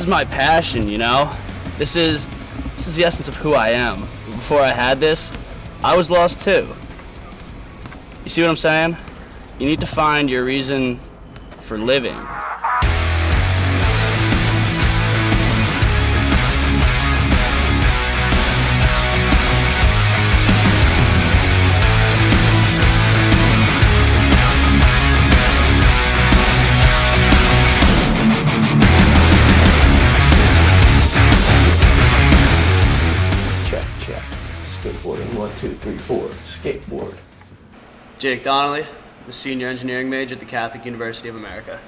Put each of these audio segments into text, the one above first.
is my passion, you know? This is the essence of who I am. Before I had this, I was lost too. You see what I'm saying? You need to find your reason for living. Check. Skateboarding, 1, 2, 3, 4. Skateboard. Jake Donnelly, the senior engineering major at the Catholic University of America.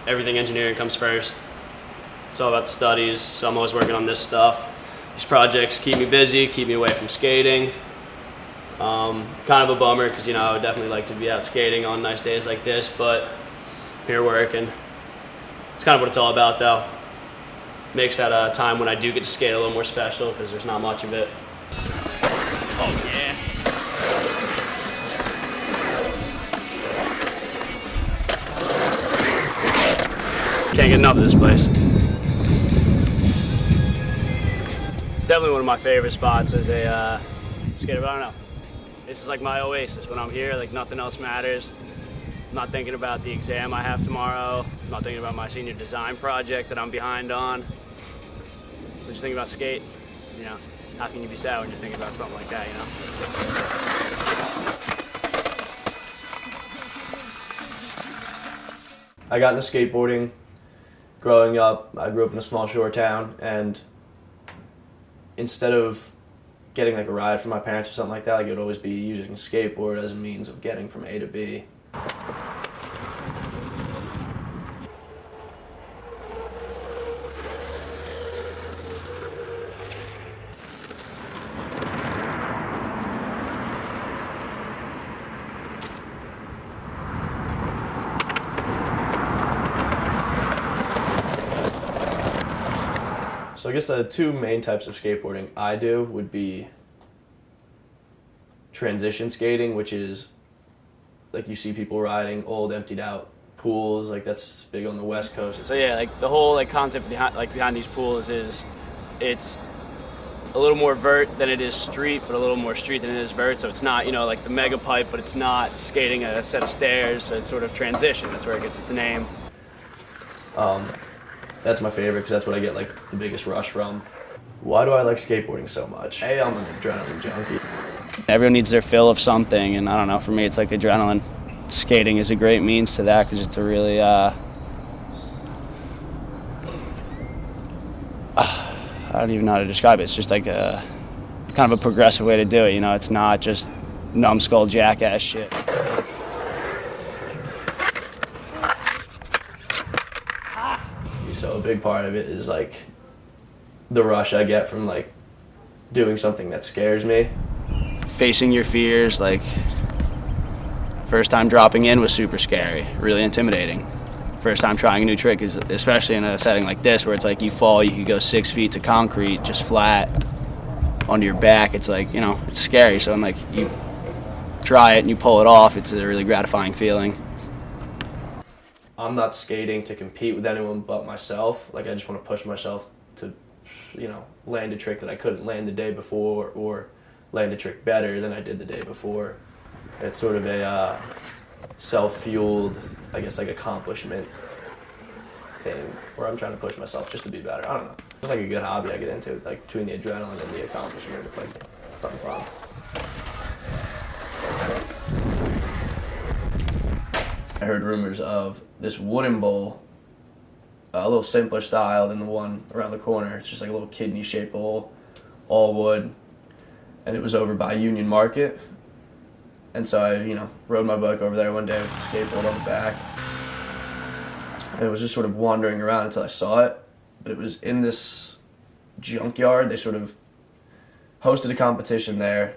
Everything engineering comes first. It's all about the studies, so I'm always working on this stuff. These projects keep me busy, keep me away from skating. Kind of a bummer because, you know, I would definitely like to be out skating on nice days like this, but I'm here working. It's kind of what it's all about, though. Makes that a time when I do get to skate a little more special because there's not much of it. Oh yeah. Can't get enough of this place. Definitely one of my favorite spots as a skater, but I don't know. This is like my oasis. When I'm here, like nothing else matters. I'm not thinking about the exam I have tomorrow. I'm not thinking about my senior design project that I'm behind on. I'm just thinking about skate. You know, how can you be sad when you're thinking about something like that, you know? I got into skateboarding growing up. I grew up in a small shore town, and instead of getting like a ride from my parents or something like that, like it would always be using a skateboard as a means of getting from A to B. So I guess the two main types of skateboarding I do would be transition skating, which is like you see people riding old emptied out pools, like that's big on the West Coast. So yeah, like the whole like concept behind these pools is it's a little more vert than it is street, but a little more street than it is vert. So it's not, you know, like the mega pipe, but it's not skating a set of stairs. So it's sort of transition. That's where it gets its name. That's my favorite because that's what I get like the biggest rush from. Why do I like skateboarding so much? A, I'm an adrenaline junkie. Everyone needs their fill of something, and I don't know, for me it's like adrenaline. Skating is a great means to that because it's a really, I don't even know how to describe it. It's just like a kind of a progressive way to do it, you know? It's not just numbskull jackass shit. So a big part of it is like the rush I get from like doing something that scares me. Facing your fears, like first time dropping in was super scary, really intimidating. First time trying a new trick is, especially in a setting like this where it's like you fall, you could go 6 feet to concrete, just flat onto your back. It's like, you know, it's scary. So when like you try it and you pull it off, it's a really gratifying feeling. I'm not skating to compete with anyone but myself. Like I just want to push myself to, you know, land a trick that I couldn't land the day before or land a trick better than I did the day before. It's sort of a self-fueled, I guess, like accomplishment thing where I'm trying to push myself just to be better. I don't know. It's like a good hobby I get into, like between the adrenaline and the accomplishment. It's like something fun. I heard rumors of this wooden bowl, a little simpler style than the one around the corner. It's just like a little kidney-shaped bowl, all wood, and it was over by Union Market. And so I, you know, rode my bike over there one day with a skateboard on the back, and it was just sort of wandering around until I saw it. But it was in this junkyard. They sort of hosted a competition there,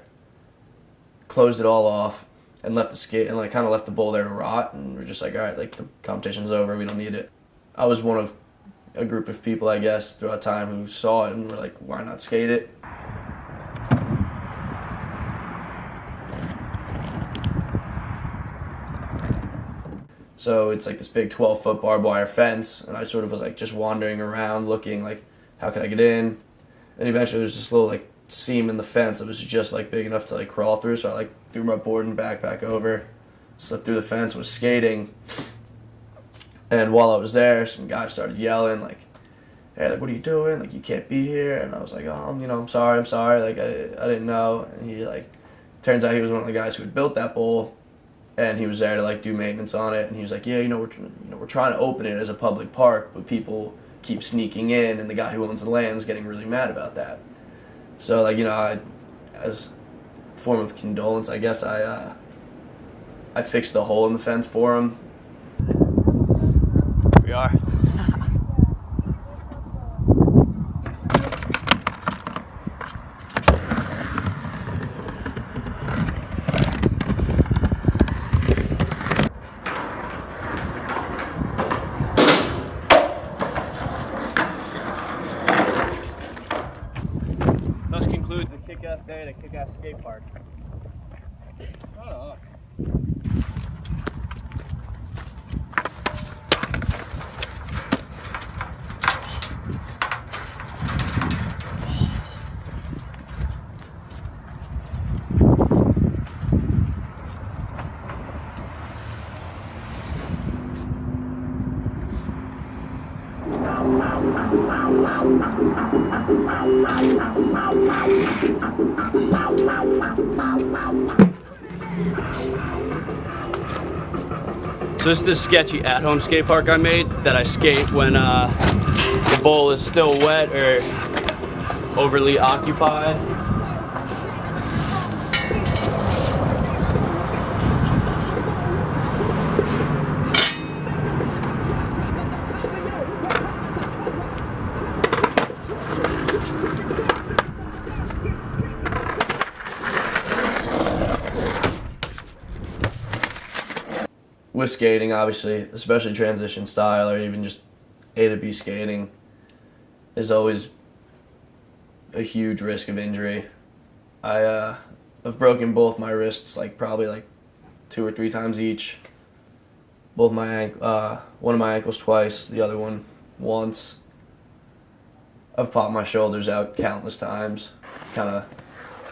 closed it all off, and left the skate and like kind of left the bowl there to rot, and we're just like, all right, like the competition's over, we don't need it. I was one of a group of people, I guess, throughout time who saw it and were like, why not skate it? So it's like this big 12-foot barbed wire fence, and I sort of was like just wandering around looking like, how can I get in? And eventually there's this little like seam in the fence that was just like big enough to like crawl through, so I like threw my board and backpack over, slipped through the fence, was skating. And while I was there, some guys started yelling like, hey, like, what are you doing? Like, you can't be here. And I was like, oh, I'm sorry. Like, I didn't know. And he like, turns out he was one of the guys who had built that bowl, and he was there to like do maintenance on it. And he was like, yeah, we're trying to open it as a public park, but people keep sneaking in, and the guy who owns the land is getting really mad about that. So like, as a form of condolence, I guess I fixed the hole in the fence for him. Here we are. Thus concludes the kick-ass day at a kick-ass skate park. Oh. So this is this sketchy at-home skate park I made that I skate when the bowl is still wet or overly occupied. With skating, obviously, especially transition style or even just A to B skating, is always a huge risk of injury. I've broken both my wrists probably 2 or 3 times each. One of my ankles twice, the other one once. I've popped my shoulders out countless times. Kind of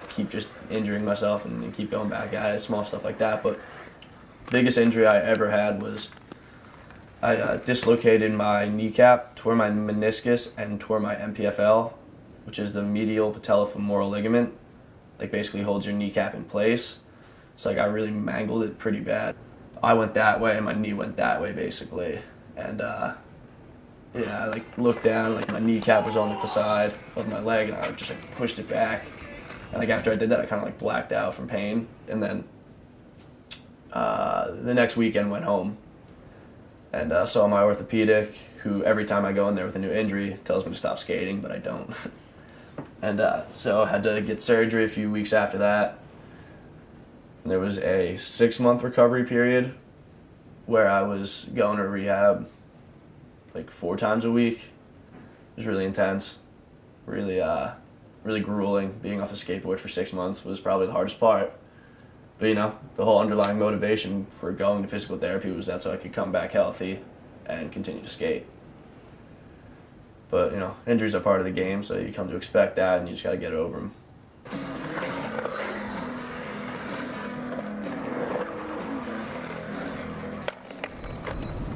keep just injuring myself and keep going back at it, small stuff like that. But biggest injury I ever had was I dislocated my kneecap, tore my meniscus, and tore my MPFL, which is the medial patellofemoral ligament. Like basically holds your kneecap in place. So I really mangled it pretty bad. I went that way and my knee went that way basically. And I looked down, my kneecap was on the side of my leg, and I just pushed it back. And after I did that, I kind of blacked out from pain. And then the next weekend went home and saw my orthopedic, who every time I go in there with a new injury tells me to stop skating, but I don't. And so I had to get surgery a few weeks after that. And there was a 6-month recovery period where I was going to rehab 4 times a week. It was really intense, really grueling. Being off a skateboard for 6 months was probably the hardest part. But the whole underlying motivation for going to physical therapy was that so I could come back healthy and continue to skate. But injuries are part of the game, so you come to expect that, and you just got to get over them.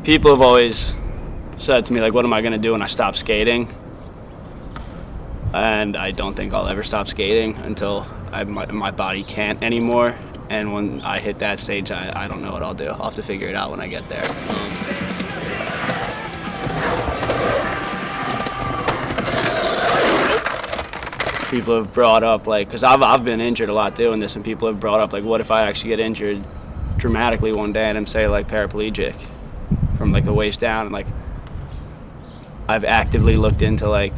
People have always said to me, what am I going to do when I stop skating? And I don't think I'll ever stop skating until my body can't anymore. And when I hit that stage, I don't know what I'll do. I'll have to figure it out when I get there. People have brought up, because I've been injured a lot doing this, and people have brought up, what if I actually get injured dramatically one day and I'm, say, paraplegic from, the waist down? And, I've actively looked into,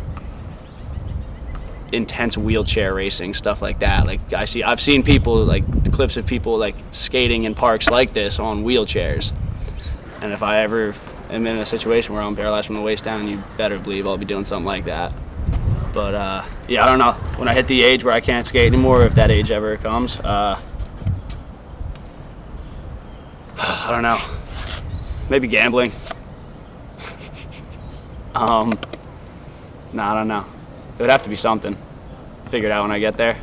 intense wheelchair racing, stuff like that. I've seen people, clips of people, skating in parks like this on wheelchairs. And if I ever am in a situation where I'm paralyzed from the waist down, you better believe I'll be doing something like that. But, yeah, I don't know. When I hit the age where I can't skate anymore, if that age ever comes, I don't know. Maybe gambling. No, I don't know. It would have to be something. Figure it out when I get there.